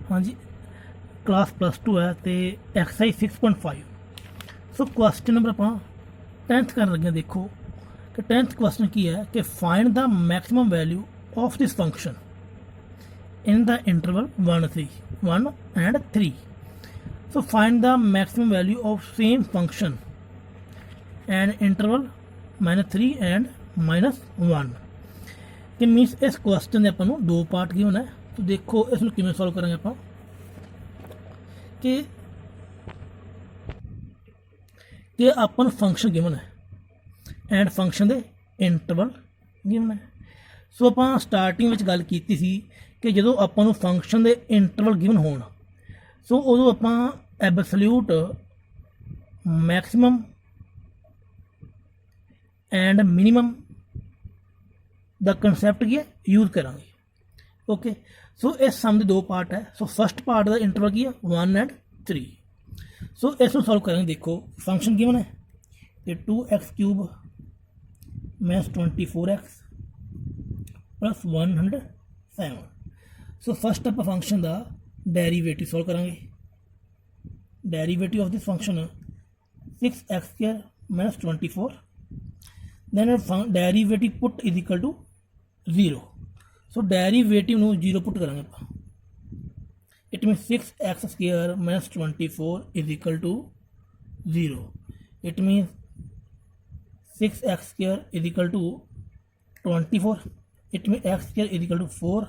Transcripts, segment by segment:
हाँ जी क्लास +2 है तो एक्सरसाइज 6.5। सो क्वेश्चन नंबर आप 10th कर लगे। देखो कि 10th क्वेश्चन की है कि find the maximum value of this function in the interval 1 and 3। So find the maximum value of same function and interval -3 and -1। कि मीनस इस क्वेश्चन के अपन दो पार्ट गिवन है। तो देखो इसमें किमें सॉल्व करेंगे आप कि अपन फंक्शन गिवन है एंड फंक्शन के इंटरवल गिवन है। सो आप स्टार्टिंग में गल की सी कि जो अपन फंक्शन के इंटरवल गिवन हो सो उदों आप absolute maximum and minimum the concept की है यूज करा। ओके सो इस सम के दो पार्ट है। सो फस्ट पार्ट का इंटरवल की है 1 and 3। सो इसमें सॉल्व करेंगे। देखो फंक्शन गिवन है कि 2x³ -24x + 107। सो फस्ट आप फंक्शन का डेरीवेटिव सॉल्व करेंगे। Derivative of this function 6x² -24। Then derivative put is equal to 0। So derivative में 0 पुट करेंगे आप। It mean 6x² -24 is equal to 0। It mean 6x² is equal to 24। It mean x² is equal to 4,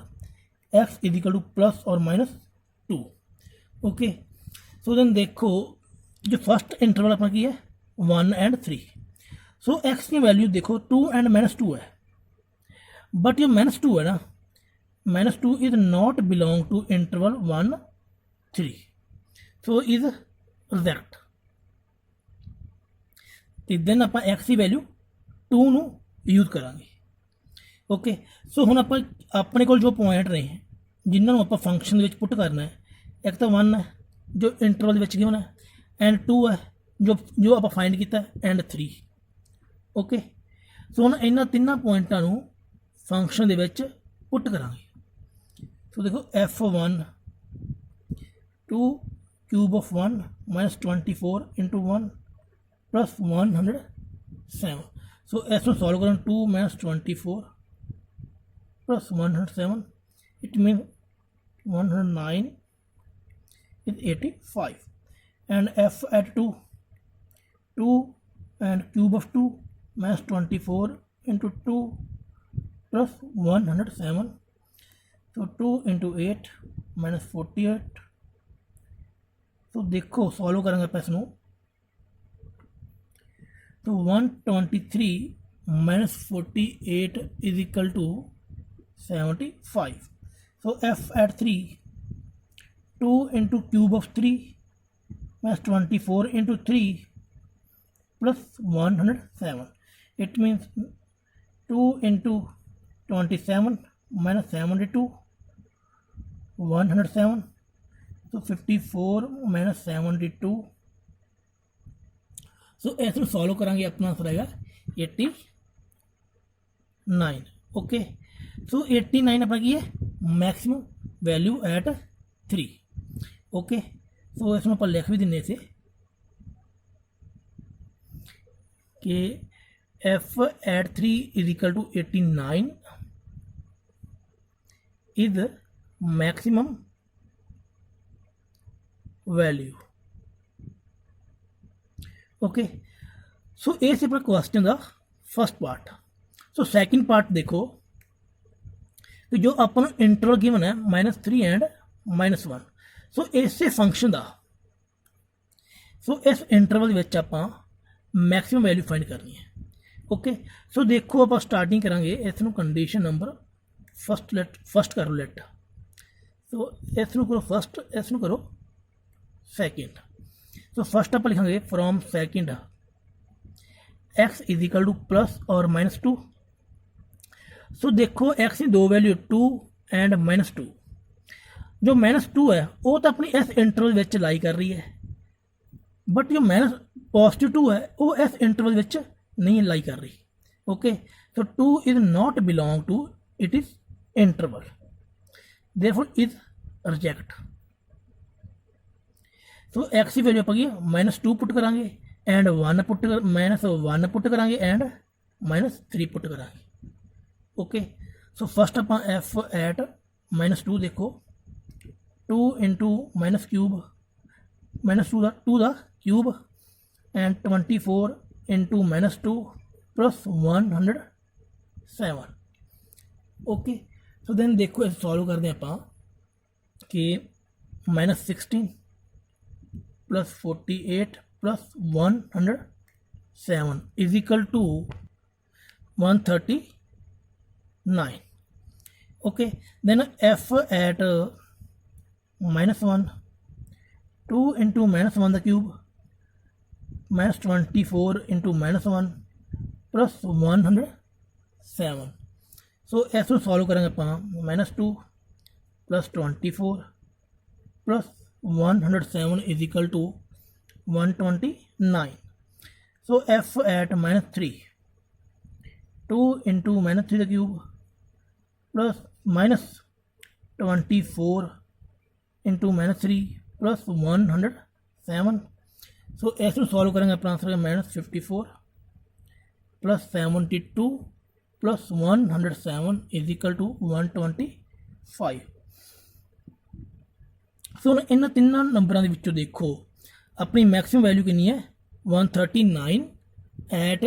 x is equal to +or-2। Okay so then देखो जो first interval अपना की है 1 and 3। So x की value देखो 2 and -2 है। But ये -2 है ना, -2 is not belong to interval 1 3। So is reject. तो देन आप एक्स की वैल्यू 2 नू यूज करा। ओके सो हुण आप अपने को जो पॉइंट ने जिन्होंने आप फंक्शन पुट करना है, एक तो 1 है जो इंटरवल गिवन है एंड 2 है जो आप फाइंड किया एंड 3। ओके सो हुण इन्हां तिन्नां पॉइंटां नूं फंक्शन दे विच पुट करांगे। सो देखो f1 2³ -24 × 1 + 107। सो इसमें सॉल्व करें 2 -24 + 107 it mean 109 is 85 and f at 2 and cube of 2 -24 × 2 + 107। so 2 × 8 -48। तो देखो सॉल्व करेंगे आप इसनों तो 123 -48 is equal to 75। So f at 3 2 × cube of 3 -24 × 3 + 107। it means 2 × 27 -72 107। so 54 -72। सो इसमें सॉल्व करेंगे अपना आंसर आएगा 89। ओके सो 89 अपना की है maximum value at 3। Okay so इसमें आप लिख भी देने से कि f at 3 is equal to 89 is maximum value. Okay so ये अपना क्वेश्चन का first part. So second part देखो तो जो अपन इंटरवल गिवन है -3 and -1। सो इस फंक्शन का सो इस इंटरवल आप मैक्सिमम वैल्यू फाइंड करनी है। ओके सो देखो आप स्टार्टिंग करांगे इसनों कंडीशन नंबर फस्ट कर लो लेट। सो इसनों करो फस्ट, इसनों करो सैकेंड। सो फस्ट आप लिखेंगे from second x is equal to +or-2। So देखो x की दो वैल्यू 2 and -2। जो -2 है वो तो अपनी इस इंटरवल विच लाई कर रही है, बट जो +2 है वो इस इंटरवल विच नहीं लाई कर रही। Okay so 2 is not belong to it is interval, therefore is reject। So X की वैल्यू आपांगी -2 पुट करांगे एंड 1 पुट -1 पुट करांगे एंड -3 पुट करांगे। ओके सो फस्ट आप एफ एट -2 देखो 2 into minus cube -2 the cube and 24 into -2 plus 107। Okay so then देखो इस solve करते हैं आप कि -16 plus 48 plus 107 is equal to 139। Okay then F at -1 2 into -1 the cube -24 into -1 plus 107। So इस solve करेंगे आप -2 plus 24 plus 107 is equal to 129। So F at -3 2 into -3 the cube plus -24 into -3 plus 107। So इस solve करेंगे अपना answer -54 plus 72 plus 107 is equal to 125। So ਹੁਣ ਇਹਨਾਂ ਤਿੰਨਾਂ ਨੰਬਰਾਂ ਦੇ ਵਿੱਚੋਂ ਦੇਖੋ ਆਪਣੀ ਮੈਕਸਿਮਮ ਵੈਲਿਊ ਕਿੰਨੀ ਹੈ 139 ਐਟ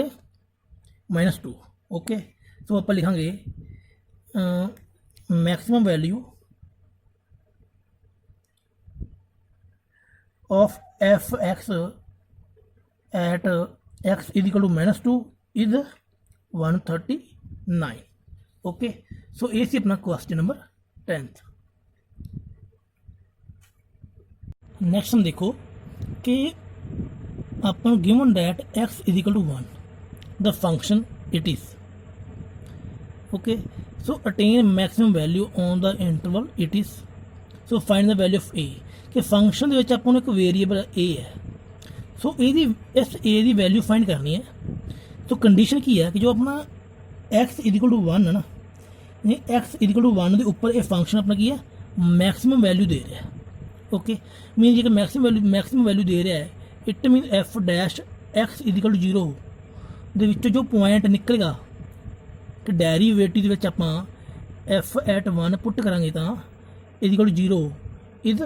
-2। ਓਕੇ ਸੋ ਆਪਾਂ ਲਿਖਾਂਗੇ maximum value of fx at x is equal to -2 is 139। Okay so ये सी अपना क्वेश्चन नंबर 10th। नेक्स्ट हम देखो कि अपन given that x is equal to 1 the function it is। Okay so attain maximum value on the interval it is। so find the value of a कि function ਦੇ ਵਿੱਚ ਆਪਾਂ ਨੂੰ ਇੱਕ ਵੇਰੀਏਬਲ a ਹੈ। ਸੋ ਇਹਦੀ ਇਸ a ਦੀ ਵੈਲਿਊ ਫਾਈਂਡ ਕਰਨੀ ਹੈ। ਸੋ ਕੰਡੀਸ਼ਨ ਕੀ ਹੈ ਕਿ ਜੋ ਆਪਣਾ x = 1 ਹੈ ਨਾ, ਇਹ x = 1 ਦੇ ਉੱਪਰ ਇਹ ਫੰਕਸ਼ਨ ਆਪਣਾ ਕੀ ਹੈ ਮੈਕਸਿਮਮ ਵੈਲਿਊ ਦੇ ਰਿਹਾ ਹੈ। ਓਕੇ ਮੀਨ ਜੇਕਰ ਮੈਕਸਿਮਮ ਵੈਲਿਊ ਦੇ ਰਿਹਾ ਹੈ it mean f dash x = 0 ਦੇ ਵਿੱਚੋਂ ਜੋ ਪੁਆਇੰਟ ਨਿਕਲੇਗਾ ਕਿ ਡੈਰੀਵੇਟਿਵ ਦੇ ਵਿੱਚ ਆਪਾਂ f ਐਟ 1 ਪੁੱਟ ਕਰਾਂਗੇ ਤਾਂ = 0 ਇਜ਼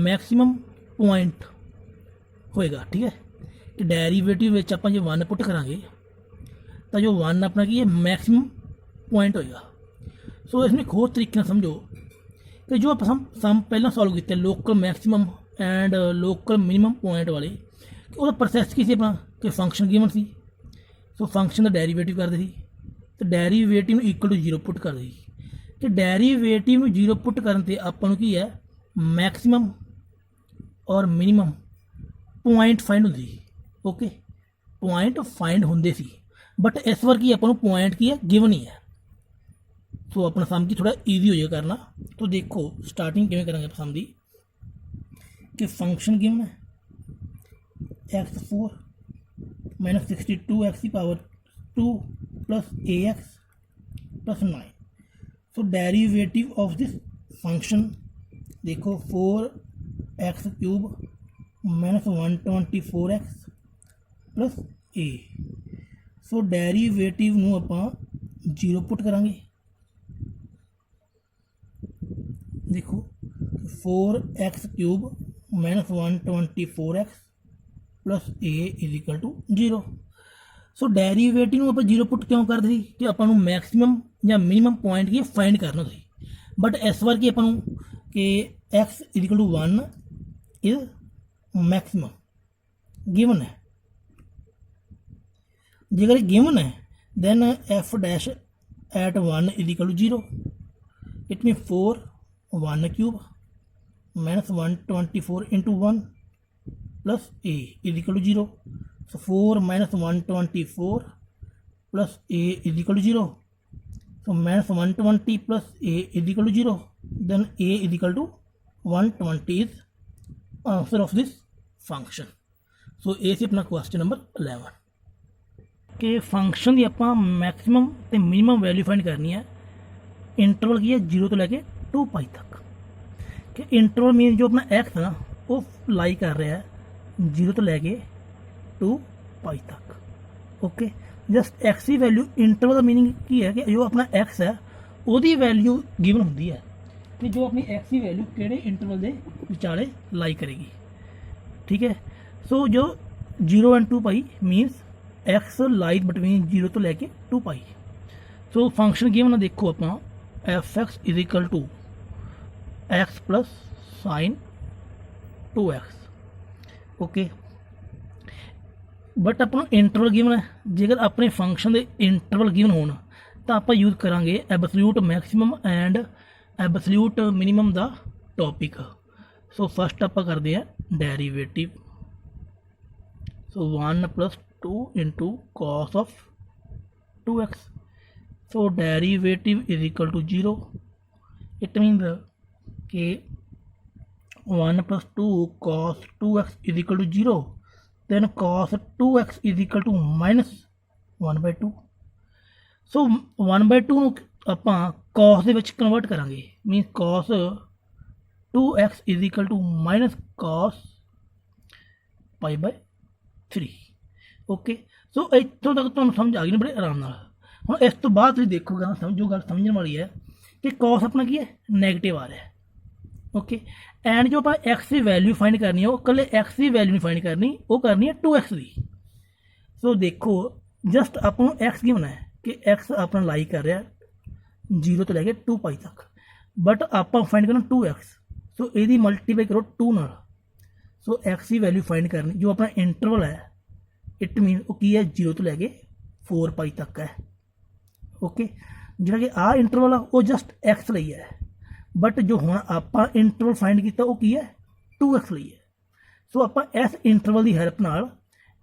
मैक्सिमम पॉइंट होएगा। ठीक है कि डेरीवेटिव में आप जो 1 पुट करांगे तो जो 1 अपना की है मैक्सिमम पॉइंट होएगा। सो इसमें एक होर तरीके समझो कि जो आप सम पहला सॉल्व किए local maximum and local minimum point वाले वो प्रोसैस की अपना कि फंक्शन गिवन सी। सो फंक्शन का डेरीवेटिव करते तो डेरीवेटिव इक्वल टू 0 पुट करते कि डेरीवेटिव में 0 पुट करने से अपन की है मैक्सिमम और मिनिमम पॉइंट फाइंड होंदी। ओके पॉइंट फाइंड होंदे सी बट इस बार की अपन पॉइंट की है गिवन ही है। सो अपना सम की थोड़ा ईजी हो जाएगा करना। तो देखो स्टार्टिंग किमें करेंगे सम की कि फंक्शन गिवन है x4 -62x⁻² plus ax plus 9। So derivative of this function देखो 4x³ -124x plus a। So derivative नूं आपां 0 पुट करांगे। देखो 4x³ -124x plus a = 0। So derivative आप 0 पुट क्यों करते थे कि अपन मैक्सिमम या मिनिमम पॉइंट की फाइंड करना सी बट इस बार की अपन कि x = 1 इज मैक्सिमम गिवन है। जेकर गिवन है then f dash at 1 = 0 it mean 4 1³ -124 into 1 plus a = 0। So 4 -124 plus a = 0. So -120 plus a = 0. Then a = 120 is answer of this function. So ये से अपना क्वेश्चन नंबर 11 कि फंक्शन की आप maximum तो मिनिमम वैल्यू फाइंड करनी है। इंटरवल की है 0 तो लैके 2π तक कि इंटरवल मीन जो अपना एक्स है ना वो लाई कर रहा है 0 तो लैके 2 पाई तक। ओके, जस्ट एक्स की वैल्यू इंटरवल का मीनिंग की है कि जो अपना एक्स है ਉਹਦੀ वैल्यू गिवन होंगी है कि जो अपनी एक्स की वैल्यू किहड़े इंटरवल के विचाले लाई करेगी। ठीक है, सो जो 0 and 2 pi मीनस x lies between 0 तो लैके 2 पाई। सो फंक्शन गिवन देखो अपना F X is equal to X plus sine 2x। Okay, but अपना इंटरवल गिवन है, जेकर अपने फंक्शन के इंटरवल गिवन होना तो आप यूज़ करांगे absolute maximum and absolute minimum का टॉपिक। सो फस्ट आप करते हैं derivative. So 1 + 2 into cos of 2x। So derivative is equal to 0। It means कि 1 + 2 cos 2x is equal to 0, then cos 2x is equal to -1/2। So 1/2 ਨੂੰ ਆਪਾਂ cos ਦੇ ਵਿੱਚ convert ਕਰਾਂਗੇ, means cos 2x is equal to -cos π/3। Okay, so ਇੱਥੋਂ ਤੱਕ ਤੁਹਾਨੂੰ ਸਮਝ ਆ ਗਈ ਨਾ ਬੜੇ ਆਰਾਮ ਨਾਲ। ਹੁਣ ਇਸ ਤੋਂ ਬਾਅਦ ਤੁਸੀਂ ਦੇਖੋਗੇ ਸਮਝੋ, ਗੱਲ ਸਮਝਣ ਵਾਲੀ ਹੈ ਕਿ cos ਆਪਣਾ ਕੀ ਹੈ ਨੈਗੇਟਿਵ ਆ ਰਿਹਾ। ਓਕੇ, ਐਂਡ ਜੋ ਆਪਾਂ x ਦੀ ਵੈਲਿਊ ਫਾइंड ਕਰਨੀ ਹੈ ਉਹ ਇਕੱਲੇ x ਦੀ ਵੈਲਿਊ ਨਹੀਂ ਫਾइंड ਕਰਨੀ, ਉਹ ਕਰਨੀ ਹੈ 2x ਦੀ। ਸੋ ਦੇਖੋ ਜਸਟ ਆਪਾਂ ਨੂੰ x ਗਿਵਨ ਹੈ कि x अपना लाई कर रहा है 0 तो लैके 2 पाई तक, बट आप फाइंड करना 2x। सो यदि मल्टीप्लाई करो 2 नाल। सो x की वैल्यू फाइंड करनी जो अपना इंटरवल है, इट मीन वो की है 0 तो लैके 4 पाई तक है। ओके, जो कि आ इंटरवल है वो जस्ट x ਲਈ है, बट जो हुण आप इंटरवल फाइंड किया वो की है 2x ਲਈ है। सो आप इस इंटरवल की हैल्प नाल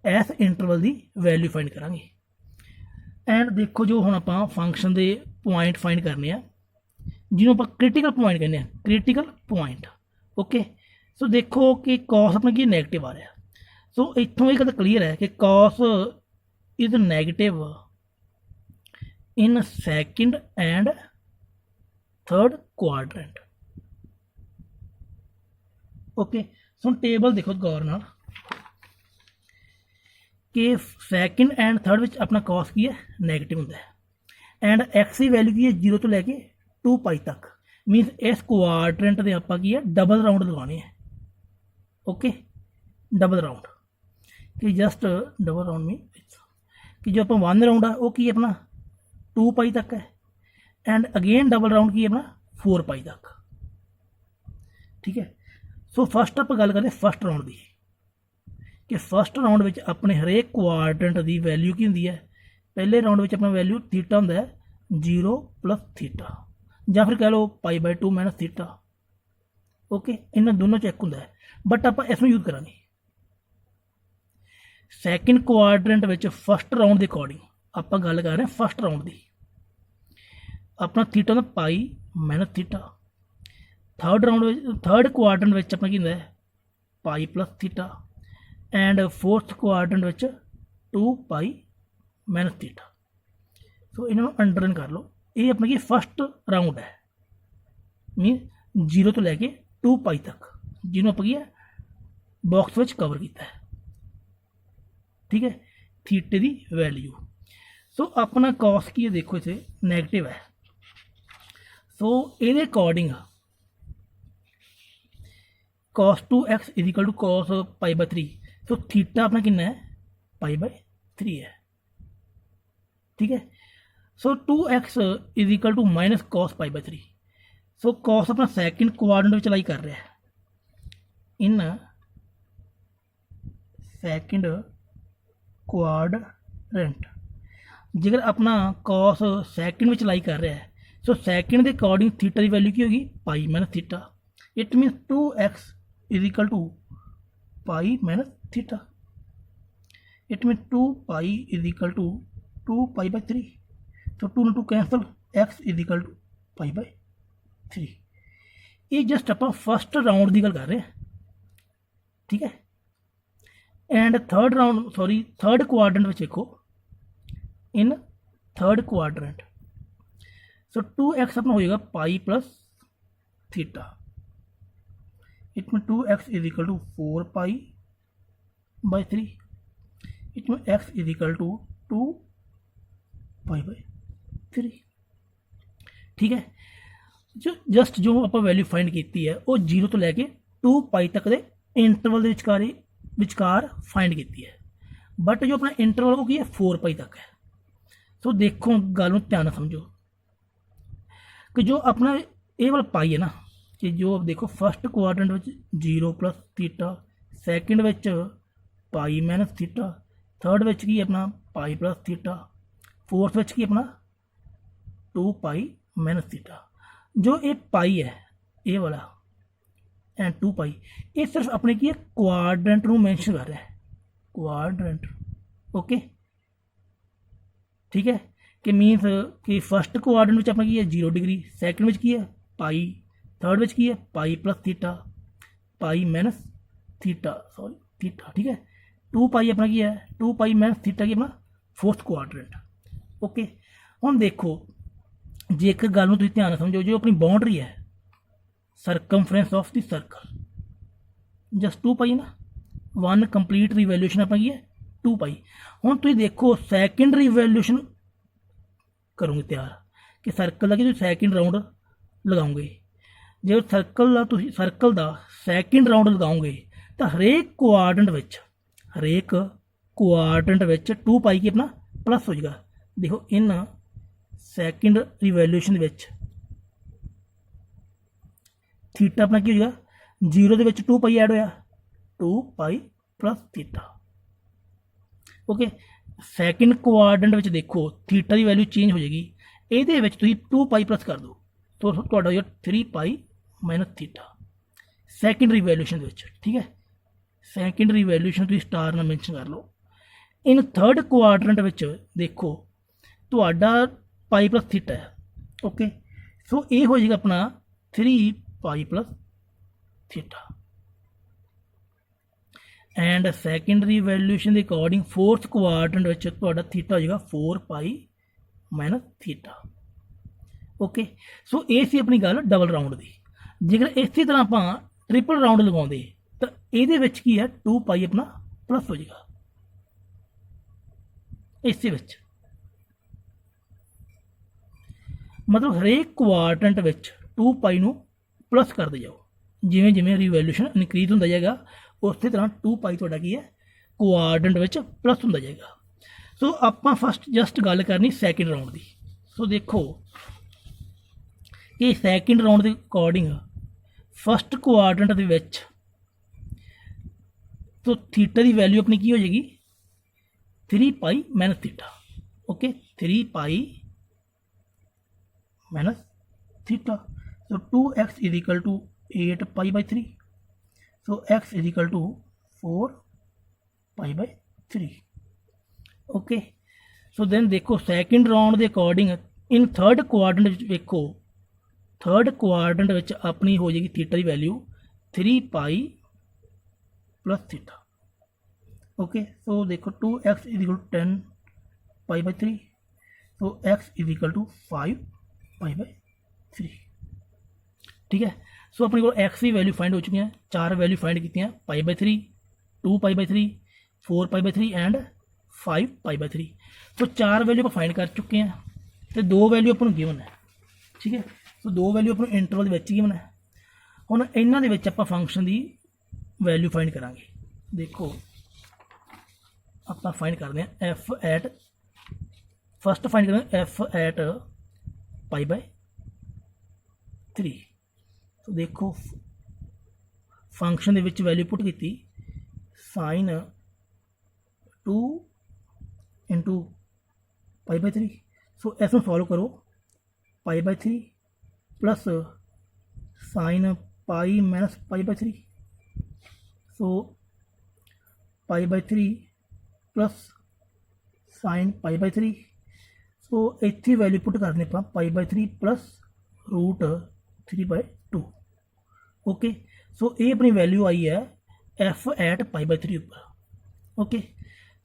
इस इंटरवल की वैल्यू फाइंड करांगे। एंड देखो जो हम आप फंक्शन के पॉइंट फाइंड करने जिन्हों आप क्रिटिकल पॉइंट कहने, क्रिटिकल पॉइंट। ओके, सो देखो कि कॉस अपना की नैगेटिव आ रहा। सो इतों ये गल क्लीयर है कि cos is negative in second and third quadrant. Okay, so table देखो गौर नाल कि सैकेंड एंड थर्ड विच अपना कॉस की है नैगेटिव होंदा है, एंड एक्स की वैल्यू की है 0 तो लैके 2 पाई तक। मीनस इस क्वाड्रेंट के आप की है डबल राउंड लगाने हैं। ओके, डबल राउंड कि जस्ट डबल राउंड मीन कि जो आप 1 राउंड है वो की अपना 2 पाई तक है, एंड अगेन डबल राउंड की अपना 4 पाई तक। ठीक है, सो फस्ट आप गल करें फस्ट राउंड की कि फस्ट राउंड में अपने हरेक क्वाड्रेंट की वैल्यू की होंगी है। पहले राउंड में अपना वैल्यू थीटा होंदा है 0 + थीटा, या फिर कह लो π/2 - थीटा। ओके, इन्होंने दोनों चेक होंदा है, बट आप इसमें यूज करांगे सैकेंड क्वाड्रेंट में फस्ट राउंड के अकॉर्डिंग। आप गल कर रहे हैं फस्ट राउंड की, अपना थीटा होंदा π - theta. Third round third quadrant में अपना की होंदा है π + थीटा, एंड फोर्थ क्वाड्रेंट में 2 पाई - थीटा। सो इन्होंने अंडरलाइन कर लो, ये अपना की फस्ट राउंड है, मीन 0 तो लैके 2 पाई तक, जिन्होंने आप है बॉक्स में कवर किया है। ठीक है, थीटे की वैल्यू। सो अपना कॉस की है देखो इसे नैगेटिव है। सो ये according cos 2x is equal to cos π/3। So theta अपना कितना है π/3 है। ठीक है, so 2x is equal to -cos π/3। So cos अपना सैकेंड क्वाड्रेंट में चलाई कर रहा है इन सैकेंड क्वाड्रेंट। जेकर अपना cos सैकेंड में चलाई कर रहा है, सो सैकेंड के अकॉर्डिंग थीटा की वैल्यू की होगी π - theta. It mean 2x is equal to π - theta. It mean 2 pi is equal to 2 π/3। तो 2 × 2 cancel, x is equal to π/3। ये जस्ट आप फस्ट राउंड की गल कर रहे हैं। ठीक है, and third round sorry third quadrant में देखो इन थर्ड क्वाड्रेंट। सो 2x अपना होएगा π + theta. It mean 2x is equal to 4 pi by 3, it mean x is equal to 2 pi by 3। ठीक है, जो जस्ट जो आप वैल्यू फाइंड की है वो 0 तो लैके 2 पाई तक के इंटरवल के विचकार फाइंड की है, बट जो अपना इंटरवल वो की है 4 पाई तक है। सो देखो गल नूं ध्यान नाल समझो कि जो अपना ये वाला पाई है ना, कि जो देखो फस्ट क्वाड्रेंट में 0 प्लस थीटा, सैकेंड में पाई माइनस थीटा, थर्ड में की अपना पाई प्लस थीटा, फोर्थ में की अपना 2 पाई माइनस थीटा। जो ये पाई है ये वाला एंड 2 पाई, ये सिर्फ अपने की क्वाड्रेंट नूं मैंशन कर रहा है, क्वाड्रेंट। ओके ठीक है, कि मीनस कि फस्ट क्वाड्रेंट में अपना की है 0 डिग्री, सैकेंड में की है पाई, थर्ड में की है पाई plus theta, pi minus theta, sorry theta. ठीक है, 2 पाई अपना की है 2 पाई माइनस थीटा की अपना फोर्थ क्वाड्रेंट। ओके, हुण देखो जे एक गल तुम ध्यान समझो, जो अपनी बाउंड्री है circumference of the circle just 2 पाई है ना, 1 कंप्लीट रिवैल्यूएशन अपना की है 2 पाई। हुण तुम देखो सैकेंड रिवैल्यूएशन करोगे तैयार कि सर्कल का कि सैकेंड राउंड लगाओगे, जो सर्कल का सैकेंड राउंड लगाओगे तो हरेक क्वाड्रेंट विच 2 पाई की अपना प्लस हो जाएगा। देखो इन सैकेंड रिवैल्यूएशन थीटा अपना की हो जाएगा, 0 के 2 पाई ऐड होया 2 pi plus theta. Okay, second quadrant में देखो थीटा की वैल्यू चेंज हो जाएगी, ये 2 पाई प्लस कर दो तो हो जाएगा 3 pi minus theta second revaluation. ठीक है, सैकेंड रिवैल्यूएशन तुम स्टार ना मैंशन कर लो। इन थर्ड क्वाड्रेंट में देखो तो पाई प्लस थीटा है। ओके, सो ये हो जाएगा अपना 3 pi plus theta and second revaluation के अकॉर्डिंग फोर्थ क्वाड्रेंट में थीटा हो जाएगा 4 pi minus theta. Okay, so ये सी अपनी गल डबल राउंड की। जेकर इसी तरह आप ट्रिपल राउंड लगाते तो ये की है 2 पाई अपना प्लस हो जाएगा इस मतलब हरेक क्वाड्रेंट में 2 पाई नूं प्लस करते जाओ, जिमें जिमें रिवैल्यूएशन इनक्रीज होता जाएगा उस तरह 2 पाई तुहाडा की है क्वाड्रेंट में प्लस होता जाएगा। सो आप फस्ट जस्ट गल करनी सैकेंड राउंड की। सो देखो कि सैकेंड राउंड के अकॉर्डिंग फस्ट क्वाड्रेंट दे विच तो थीटा की वैल्यू अपनी की हो जाएगी 3 pi minus theta. Okay, 3 pi minus theta, so 2x is equal to 8 pi by 3, so x is equal to 4 pi by 3। Okay, so then देखो second round के according in third quadrant देखो third quadrant में अपनी हो जाएगी theta की value 3 pi plus theta. Okay, so देखो 2x is equal to 10 pi by 3, so x is equal to 5 pi by 3। ठीक है, सो अपने को एक्स की वैल्यू फाइंड हो चुकी हैं, 4 वैल्यू फाइंड की हैं, पाई by 3, 2 pi by 3, 4 pi by 3 and 5 pi by 3। तो 4 वैल्यू आप फाइंड कर चुके हैं तो 2 वैल्यू अपन गिवन है। ठीक है, तो 2 वैल्यू अपन इंटरवल गिवन है। हुण इन्हां दे विच आपां फंक्शन की वैल्यू फाइंड करांगे। देखो आपां फाइंड करते हैं एफ एट, फस्ट फाइंड करते हैं एफ एट पाई बाई 3। तो देखो फंक्शन दे विच वैल्यू पुट की sine 2 into pi by 3। So इसमें सॉल्व करो pi by 3 plus sine pi minus pi by 3, so pi by 3 plus sine pi by 3। So इतनी value put करनी आप pi by 3 plus root 3 by 2। Okay, so ये अपनी value आई है F eight pi by 3 ऊपर। Okay,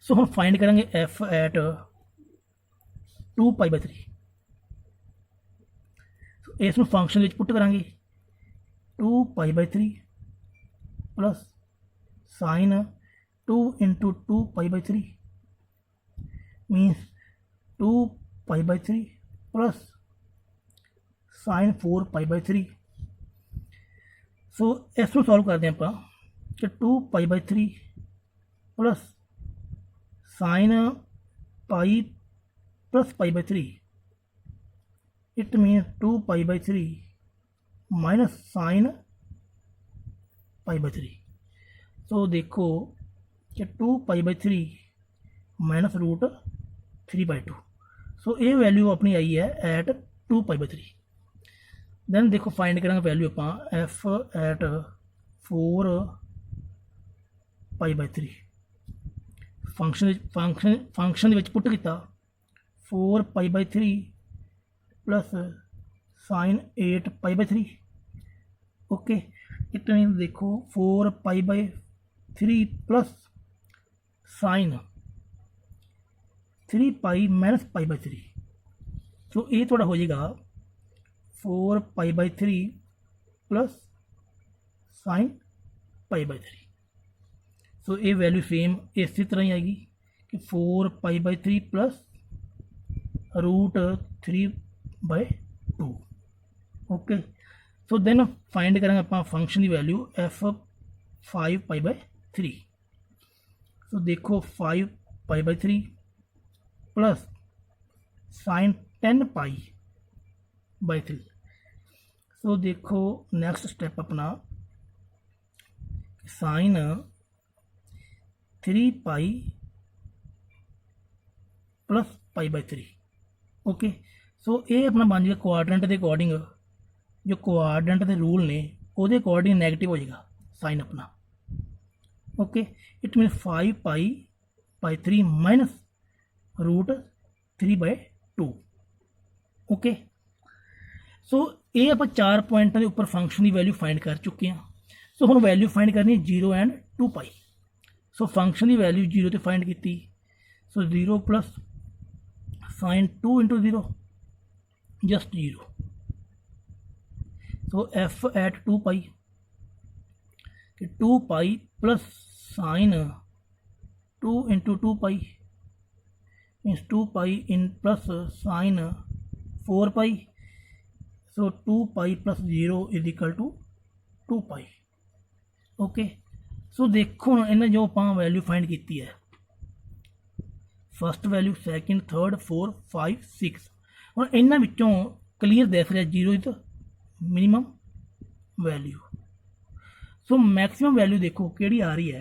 सो हम find करेंगे F at 2 pi by 3। इसमें फंक्शन पुट करेंगे 2 pi by 3 plus sine 2 into 2 pi by 3 means 2 pi by 3 plus sine 4 pi by 3। So इसको solve करते हैं आप कि 2 pi by 3 plus sine pi plus pi by 3 it means 2 pi by 3 minus sine pi by 3। So देखो कि 2 pi by 3 minus root 3 by 2। So ये value अपनी आई है एट 2 पाई बाई 3। दैन देखो फाइंड करेंगे वैल्यू आप F at 4 pi by 3 function put किया 4 pi by 3 plus sine 8 pi by 3। Okay it mean देखो 4 pi by 3 plus sine 3 pi minus pi by 3। So ये थोड़ा हो जाएगा 4 pi by 3 plus sine pi by 3। So ये value same इसी तरह ही आएगी कि 4 pi by 3 plus root 3 by 2। Okay so then find करेंगे आप फंक्शन की value F 5 pi by 3। So देखो 5 pi by 3 plus sine 10 pi by 3। So देखो नेक्स्ट स्टेप अपना sine 3 pi plus pi by 3। Okay so ये अपना बन जाएगा क्वाड्रेंट के अकॉर्डिंग जो क्वाड्रेंट के रूल ने वो अकॉर्डिंग नैगेटिव हो जाएगा साइन अपना। Okay it mean 5 pi by 3 minus root 3 by 2। Okay so ये आप 4 पॉइंटों के उपर फंक्शन की वैल्यू फाइंड कर चुके हैं। सो हम वैल्यू फाइंड करनी 0 एंड 2 पाई। सो फंक्शन की वैल्यू 0 तो फाइंड की। So 0 plus sine 2 into 0 just 0। So F at 2 pi 2 pi plus sine 2 into 2 pi means 2 pi in plus sine 4 pi. So 2 pi plus 0 is equal to 2 pi. Okay so देखो इन्हें जो आप value find की है first value second third 4 5 6 और इन्हों विचों clear दिख रहा 0 is minimum value. So maximum value देखो कि आ रही है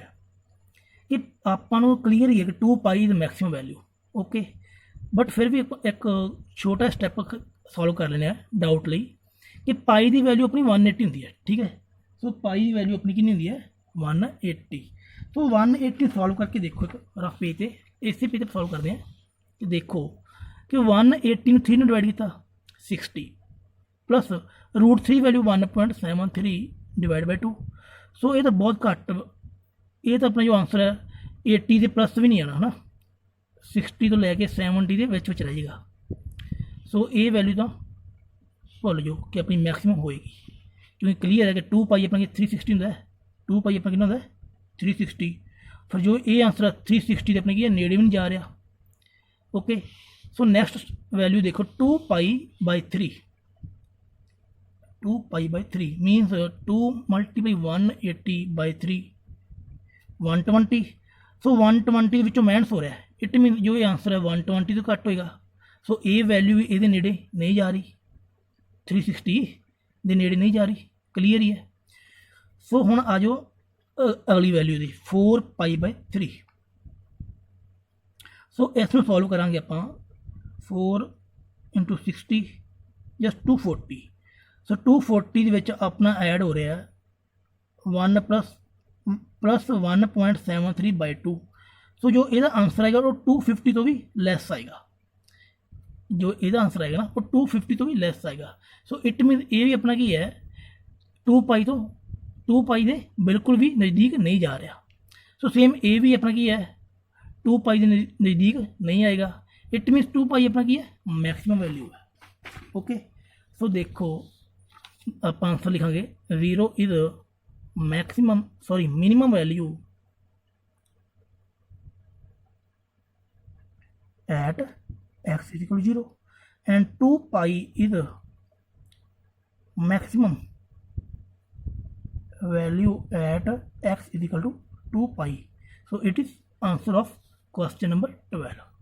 कि आपको क्लीयर ही है कि 2 pi is maximum value. Okay but फिर भी एक छोटा स्टैप सॉल्व कर लेने डाउट ली कि पाई की वैल्यू अपनी 180 होंगी है। ठीक है सो पाई की वैल्यू अपनी कितनी होंगी है 180। तो 180 सॉल्व करके देखो एक रफ पेज पे इसी पेज पर सॉल्व करते हैं कि देखो कि 180 3 ने डिवाइड किया 60 plus root 3 value 1.73 divide by 2। So ये तो बहुत घट ये तो अपना जो आंसर है 80 के प्लस भी नहीं आना है ना 60 तो लैके 70 के विच रह जाएगा। सो ये वैल्यू तो भुल जाओ कि अपनी मैक्सिमम होएगी क्योंकि क्लीयर है कि 2 पाई अपना 360 होंगे 2 पाई अपना कितना होंगे 360। फिर जो ये आंसर है 360 अपने की नेड़े भी नहीं जा रहा। ओके सो नेक्स्ट वैल्यू देखो 2 pi by 3 2 pi by 3 मीनस 2 multiply 180 by 3 120। सो 120 विचों माइनस हो रहा है इट मीन जो ये आंसर है 120 तो घट होएगा। सो ये वैल्यू भी ये नेड़े नहीं जा रही 360 के नेड़े नहीं जा रही क्लीयर ही है। सो हुण आ जाओ अगली value the 4 pi by 3। So इसमें सॉल्व करांगे आप 4 इंटू 60 जस्ट 240। सो 240 विच अपना ऐड हो रहा है 1 प्लस 1.73 बाई 2। सो जो यदा आंसर आएगा वो 250 तो भी लैस आएगा। जो यदा आंसर आएगा ना वो 250 तो भी लैस आएगा। सो इट मीन ये भी अपना की है 2 पाई के बिल्कुल भी नज़दीक नहीं जा रहा। सो सेम ये भी अपना की है 2 पाई के नज़दीक नहीं आएगा। इट मीनस 2 पाई अपना की है मैक्सिमम वैल्यू है। ओके सो देखो आप आंसर लिखांगे 0 is minimum value at x is equal to 0, and 2 pi is maximum value at x is equal to 2 pi. So it is answer of question number 12.